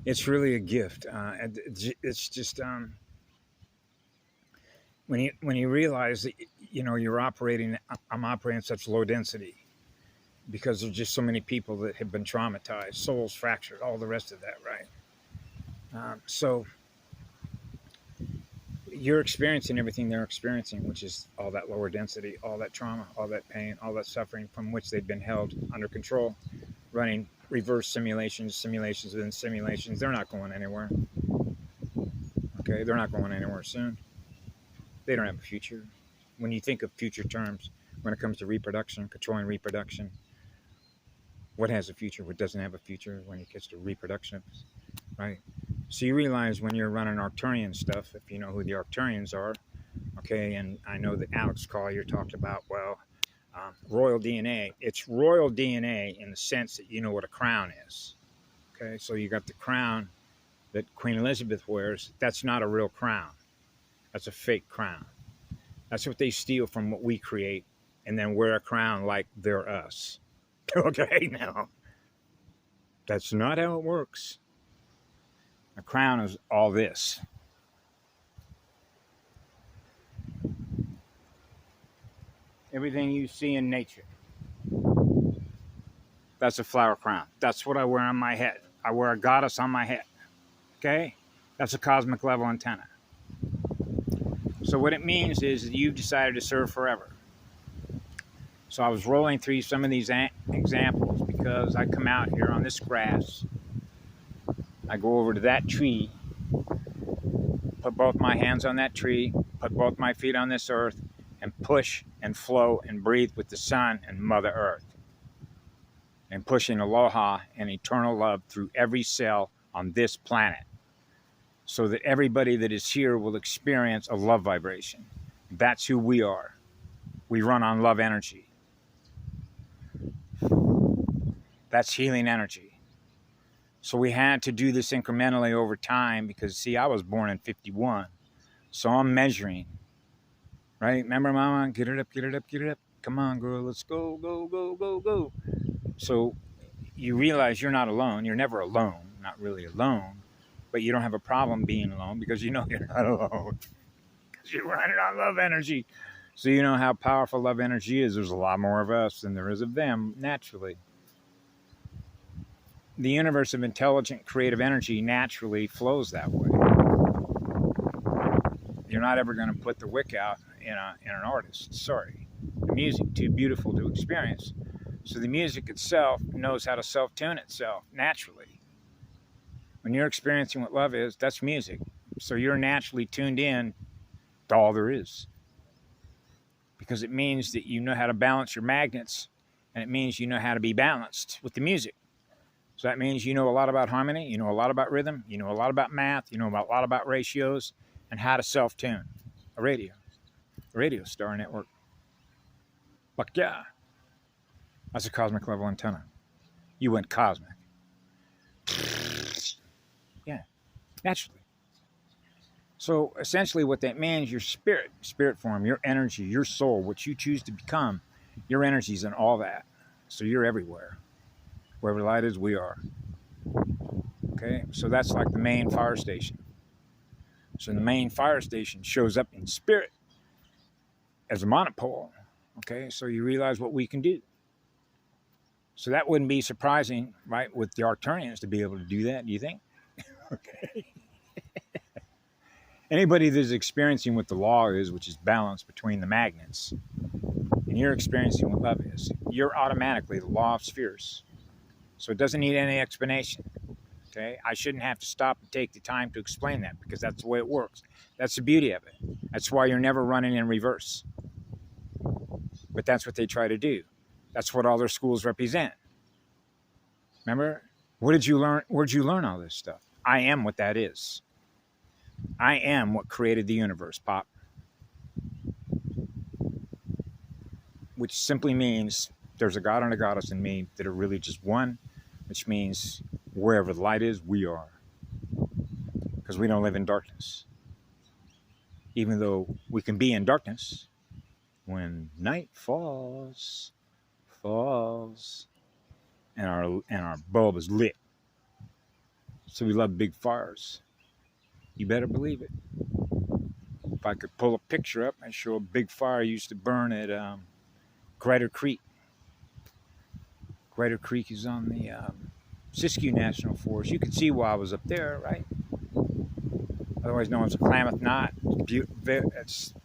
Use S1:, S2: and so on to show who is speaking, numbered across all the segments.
S1: It's really a gift. It's just when you realize that you're operating. I'm operating at such low density because there's just so many people that have been traumatized, souls fractured, all the rest of that, right? So you're experiencing everything they're experiencing, which is all that lower density, all that trauma, all that pain, all that suffering from which they've been held under control, running reverse simulations, simulations within simulations. They're not going anywhere. Okay, they're not going anywhere soon. They don't have a future. When you think of future terms, when it comes to reproduction, controlling reproduction, what has a future? What doesn't have a future when it gets to reproduction, right? So you realize when you're running Arcturian stuff, if you know who the Arcturians are, okay, and I know that Alex Collier talked about, well, royal DNA. It's royal DNA in the sense that you know what a crown is, okay? So you got the crown that Queen Elizabeth wears. That's not a real crown. That's a fake crown. That's what they steal from what we create and then wear a crown like they're us. Okay, now, that's not how it works. A crown is all this. Everything you see in nature, that's a flower crown. That's what I wear on my head. I wear a goddess on my head. Okay? That's a cosmic level antenna. So what it means is that you've decided to serve forever. So I was rolling through some of these examples because I come out here on this grass. I go over to that tree, put both my hands on that tree, put both my feet on this earth, and push and flow and breathe with the sun and Mother Earth. And pushing aloha and eternal love through every cell on this planet so that everybody that is here will experience a love vibration. That's who we are. We run on love energy. That's healing energy. So we had to do this incrementally over time because, see, I was born in 51. So I'm measuring. Right? Remember, Mama? Get it up, get it up, get it up. Come on, girl. Let's go, go, go, go, go. So you realize you're not alone. You're never alone. Not really alone. But you don't have a problem being alone because you know you're not alone. Because you're running on love energy. So you know how powerful love energy is. There's a lot more of us than there is of them, naturally. The universe of intelligent, creative energy naturally flows that way. You're not ever going to put the wick out in an artist. Sorry. The music, too beautiful to experience. So the music itself knows how to self-tune itself naturally. When you're experiencing what love is, that's music. So you're naturally tuned in to all there is. Because it means that you know how to balance your magnets, and it means you know how to be balanced with the music. So that means you know a lot about harmony, you know a lot about rhythm, you know a lot about math, you know a lot about ratios, and how to self-tune a radio star network. But yeah, that's a cosmic level antenna. You went cosmic. Yeah, naturally. So essentially what that means, your spirit form, your energy, your soul, what you choose to become, your energy's in all that. So you're everywhere. Wherever light is, we are. Okay, so that's like the main fire station. So the main fire station shows up in spirit as a monopole. Okay, so you realize what we can do. So that wouldn't be surprising, right, with the Arcturians to be able to do that, do you think? Okay. Anybody that's experiencing what the law is, which is balance between the magnets, and you're experiencing what love is, you're automatically the law of spheres. So it doesn't need any explanation. Okay, I shouldn't have to stop and take the time to explain that because that's the way it works. That's the beauty of it. That's why you're never running in reverse. But that's what they try to do. That's what all their schools represent. Remember? What did you learn? Where'd you learn all this stuff? I am what that is. I am what created the universe, Pop. Which simply means there's a God and a goddess in me that are really just one, which means wherever the light is, we are. Because we don't live in darkness. Even though we can be in darkness, when night falls, and our bulb is lit. So we love big fires. You better believe it. If I could pull a picture up and show a big fire used to burn at Greater Creek. Greater Creek is on the Siskiyou National Forest. You can see why I was up there, right? Otherwise known as a Klamath Knot. It's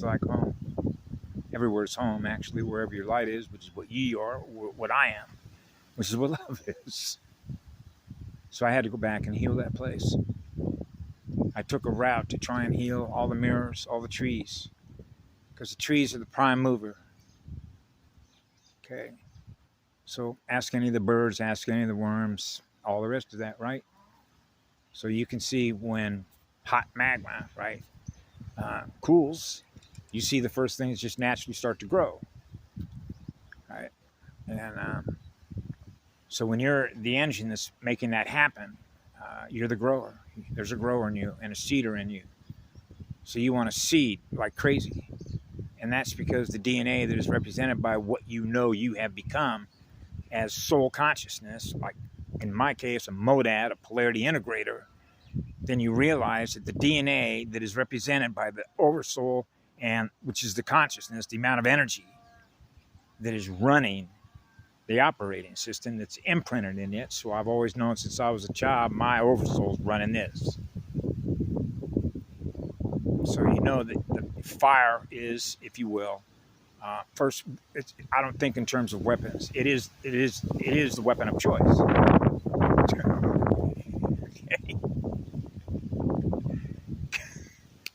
S1: like home. Everywhere's home, actually, wherever your light is, which is what ye are, what I am, which is what love is. So I had to go back and heal that place. I took a route to try and heal all the mirrors, all the trees, because the trees are the prime mover. Okay. So ask any of the birds, ask any of the worms, all the rest of that, right? So you can see when hot magma, right, cools, you see the first things just naturally start to grow, right? And so when you're the engine that's making that happen, you're the grower. There's a grower in you and a seeder in you. So you want to seed like crazy. And that's because the DNA that is represented by what you know you have become as soul consciousness, like in my case, a monad, a polarity integrator, then you realize that the DNA that is represented by the oversoul, and which is the consciousness, the amount of energy that is running the operating system that's imprinted in it. So I've always known since I was a child, my oversoul's running this. So you know that the fire is, if you will, first. I don't think in terms of weapons. It is the weapon of choice. Okay.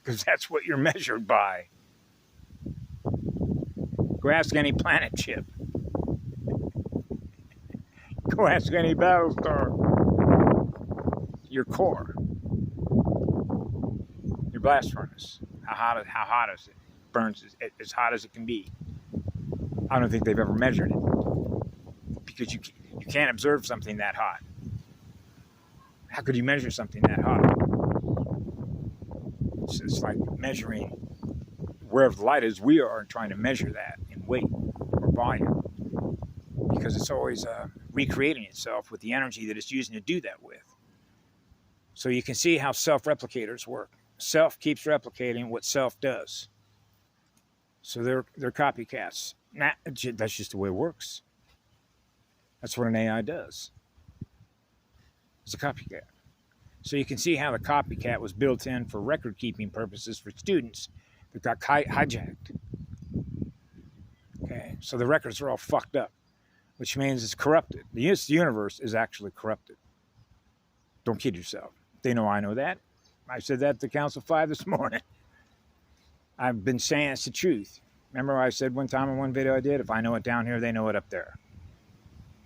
S1: Because that's what you're measured by. Go ask any planet chip. Go ask any Battlestar. Your core. Your blast furnace. How hot is it? Burns as hot as it can be. I don't think they've ever measured it. Because you can't observe something that hot. How could you measure something that hot? It's like measuring wherever the light is, we are trying to measure that in weight or volume. Because it's always recreating itself with the energy that it's using to do that with. So you can see how self-replicators work. Self keeps replicating what self does. So they're copycats. That's just the way it works. That's what an AI does. It's a copycat. So you can see how the copycat was built in for record-keeping purposes for students that got hijacked. Okay, so the records are all fucked up, which means it's corrupted. The universe is actually corrupted. Don't kid yourself. They know I know that. I said that to Council 5 this morning. I've been saying it's the truth. Remember I said one time in one video I did, if I know it down here, they know it up there.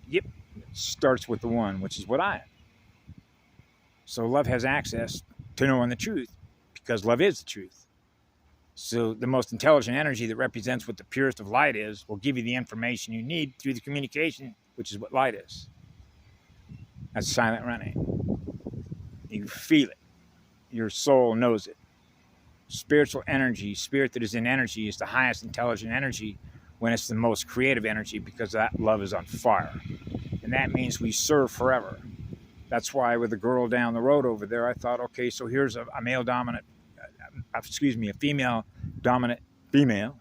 S1: Yep. It starts with the one, which is what I am. So love has access to knowing the truth because love is the truth. So the most intelligent energy that represents what the purest of light is will give you the information you need through the communication, which is what light is. That's silent running. You feel it. Your soul knows it. Spiritual energy, spirit that is in energy, is the highest intelligent energy when it's the most creative energy because that love is on fire. And that means we serve forever. That's why with the girl down the road over there, I thought, okay, so here's a female dominant female,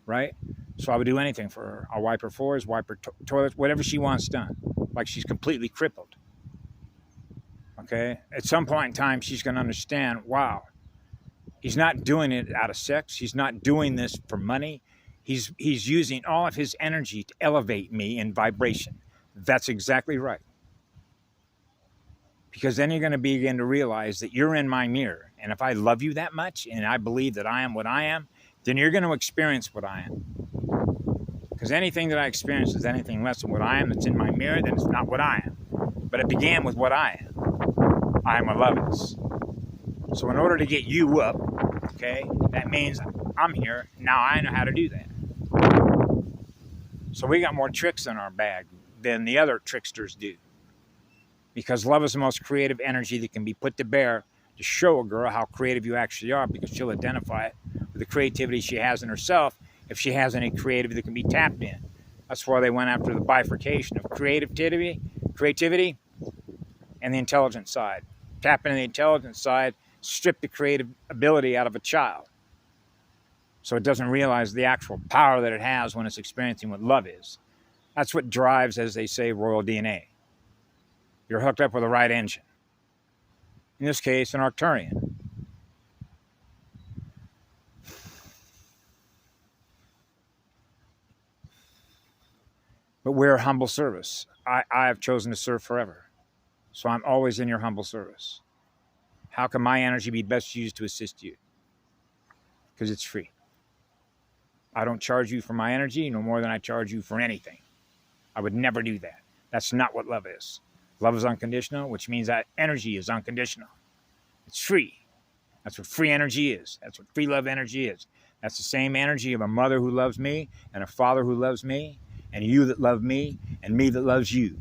S1: right? So I would do anything for her. I'll wipe her floors, wipe her toilets, whatever she wants done. Like she's completely crippled. Okay? At some point in time, she's going to understand, wow, he's not doing it out of sex. He's not doing this for money. He's using all of his energy to elevate me in vibration. That's exactly right. Because then you're going to begin to realize that you're in my mirror. And if I love you that much and I believe that I am what I am, then you're going to experience what I am. Because anything that I experience is anything less than what I am that's in my mirror, then it's not what I am. But it began with what I am. I am what love is. So in order to get you up, okay, that means I'm here. Now I know how to do that. So we got more tricks in our bag than the other tricksters do. Because love is the most creative energy that can be put to bear to show a girl how creative you actually are, because she'll identify it with the creativity she has in herself if she has any creativity that can be tapped in. That's why they went after the bifurcation of creativity and the intelligent side. Tap into the intelligent side, strip the creative ability out of a child, so it doesn't realize the actual power that it has when it's experiencing what love is. That's what drives, as they say, royal DNA. You're hooked up with the right engine. In this case, an Arcturian. But we're humble service. I have chosen to serve forever. So I'm always in your humble service. How can my energy be best used to assist you? Because it's free. I don't charge you for my energy no more than I charge you for anything. I would never do that. That's not what love is. Love is unconditional, which means that energy is unconditional. It's free. That's what free energy is. That's what free love energy is. That's the same energy of a mother who loves me and a father who loves me and you that love me and me that loves you.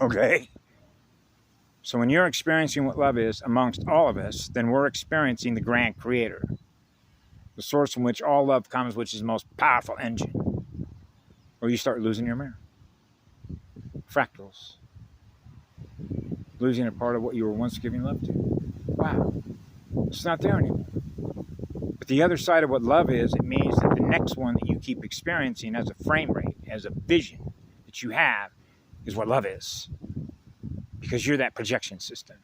S1: Okay? So when you're experiencing what love is amongst all of us, then we're experiencing the grand creator, the source from which all love comes, which is the most powerful engine. Or you start losing your mirror. Fractals. Losing a part of what you were once giving love to. Wow. It's not there anymore. But the other side of what love is, it means that the next one that you keep experiencing as a frame rate, as a vision that you have, is what love is. Because you're that projection system.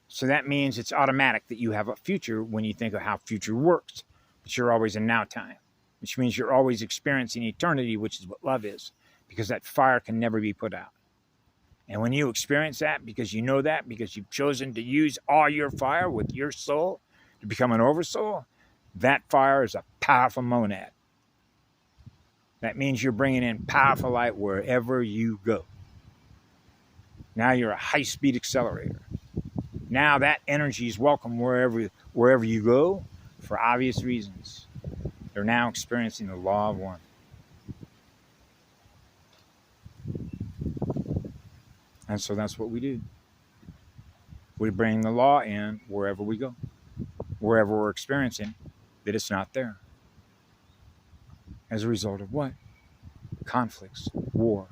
S1: So that means it's automatic that you have a future when you think of how future works. But you're always in now time. Which means you're always experiencing eternity, which is what love is. Because that fire can never be put out. And when you experience that, because you know that, because you've chosen to use all your fire with your soul to become an oversoul, that fire is a powerful monad. That means you're bringing in powerful light wherever you go. Now you're a high-speed accelerator. Now that energy is welcome wherever you go for obvious reasons. They're now experiencing the law of one. And so that's what we do. We bring the law in wherever we go, wherever we're experiencing that it's not there. As a result of what? Conflicts, war.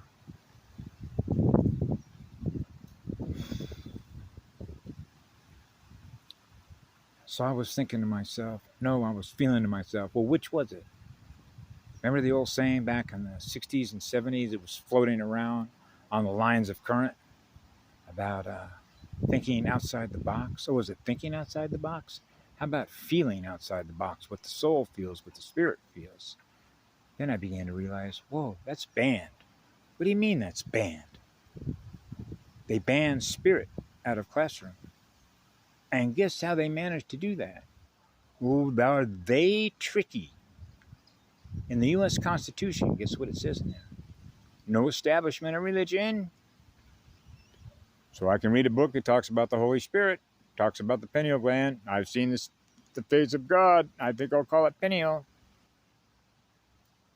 S1: So I was thinking to myself, I was feeling to myself, well, which was it? Remember the old saying back in the 60s and 70s, it was floating around on the lines of current about thinking outside the box? Or was it thinking outside the box? How about feeling outside the box, what the soul feels, what the spirit feels? Then I began to realize, whoa, that's banned. What do you mean that's banned? They banned spirit out of classroom. And guess how they managed to do that? Well, are they tricky? In the U.S. Constitution, guess what it says in there? No establishment of religion. So I can read a book that talks about the Holy Spirit, talks about the pineal gland. I've seen the face of God. I think I'll call it pineal.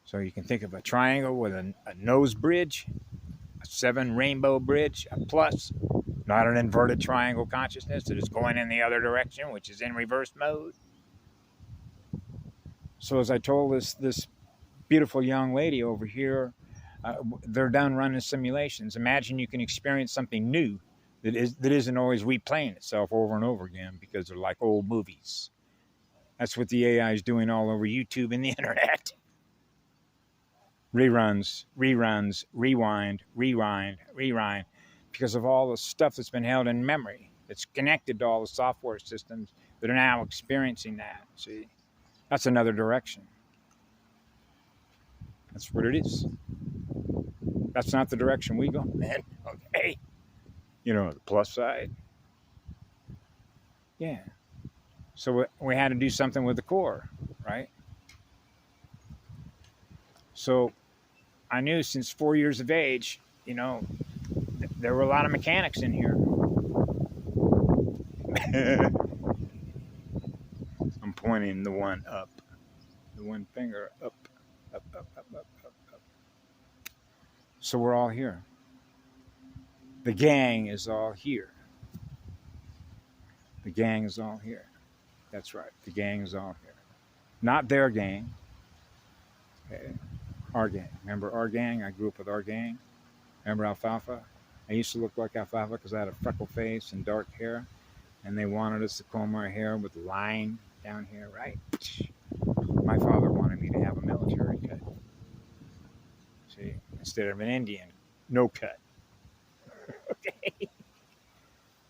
S1: So you can think of a triangle with a nose bridge, a 7 rainbow bridge, a plus, not an inverted triangle consciousness that is going in the other direction, which is in reverse mode. So as I told this beautiful young lady over here, they're done running simulations. Imagine you can experience something new that isn't always replaying itself over and over again because they're like old movies. That's what the AI is doing all over YouTube and the internet. Reruns, rewind, because of all the stuff that's been held in memory. It's connected to all the software systems that are now experiencing that. See, that's another direction. That's what it is. That's not the direction we go, man. Okay. The plus side. Yeah. So we had to do something with the core, right? So I knew since 4 years of age, there were a lot of mechanics in here. I'm pointing the one up. The one finger up. So we're all here. The gang is all here. The gang is all here. That's right. The gang is all here. Not their gang. Okay. Our gang. Remember our gang? I grew up with our gang. Remember Alfalfa? I used to look like alfalfa because I had a freckle face and dark hair, and they wanted us to comb our hair with line down here, right? My father wanted me to have a military cut. See, instead of an Indian, no cut. Okay.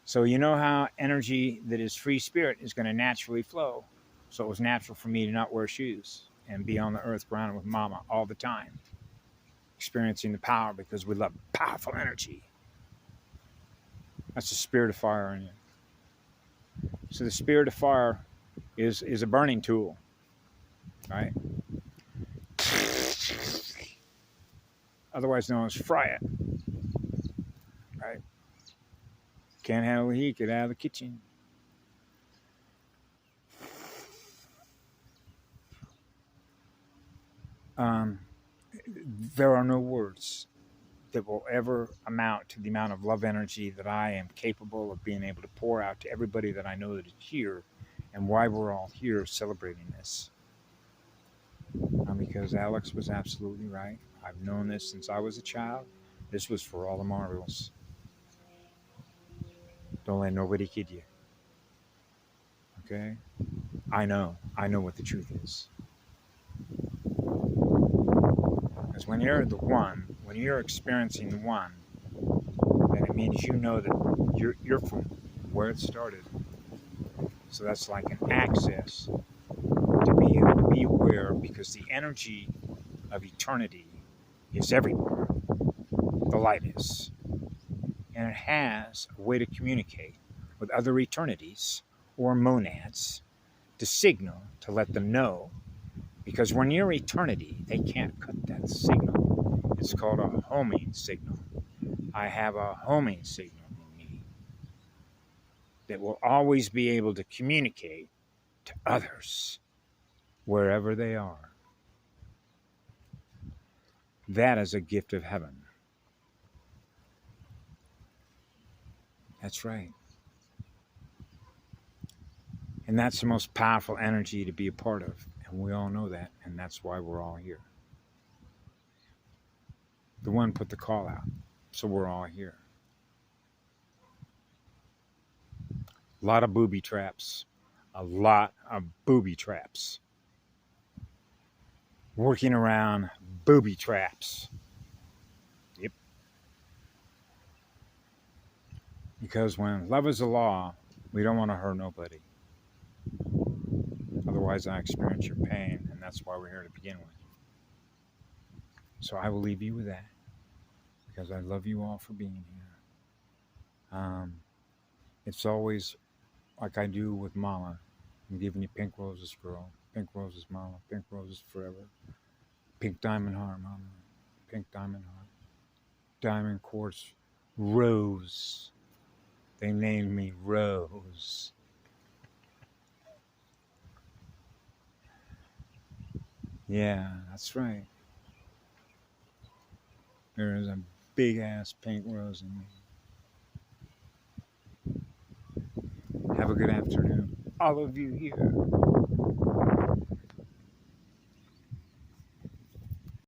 S1: So you know how energy that is free spirit is going to naturally flow. So it was natural for me to not wear shoes and be on the earth grounded with mama all the time, experiencing the power because we love powerful energy. That's the spirit of fire in you. So the spirit of fire is a burning tool, right? Otherwise known as fry it, right? Can't handle the heat, get out of the kitchen. There are no words that will ever amount to the amount of love energy that I am capable of being able to pour out to everybody that I know that is here, and why we're all here celebrating this. Because Alex was absolutely right. I've known this since I was a child. This was for all the marbles. Don't let nobody kid you. Okay? I know what the truth is. Because when you're the one, when you're experiencing the one, then it means you know that you're from where it started. So that's like an access to be able to be aware, because the energy of eternity is everywhere. The light is. And it has a way to communicate with other eternities or monads to signal, to let them know. Because when you're eternity, they can't cut that signal. It's called a homing signal. I have a homing signal in me that will always be able to communicate to others wherever they are. That is a gift of heaven. That's right. And that's the most powerful energy to be a part of. And we all know that. And that's why we're all here. The one put the call out. So we're all here. A lot of booby traps. A lot of booby traps. Working around booby traps. Yep. Because when love is the law, we don't want to hurt nobody. Otherwise, I experience your pain, and that's why we're here to begin with. So I will leave you with that, because I love you all for being here. It's always like I do with Mama. I'm giving you pink roses, girl. Pink roses, Mama. Pink roses forever. Pink diamond heart, Mama. Pink diamond heart. Diamond quartz rose. They named me Rose. Yeah, that's right. There is a big ass pink rose in me. Have a good afternoon. All of you here.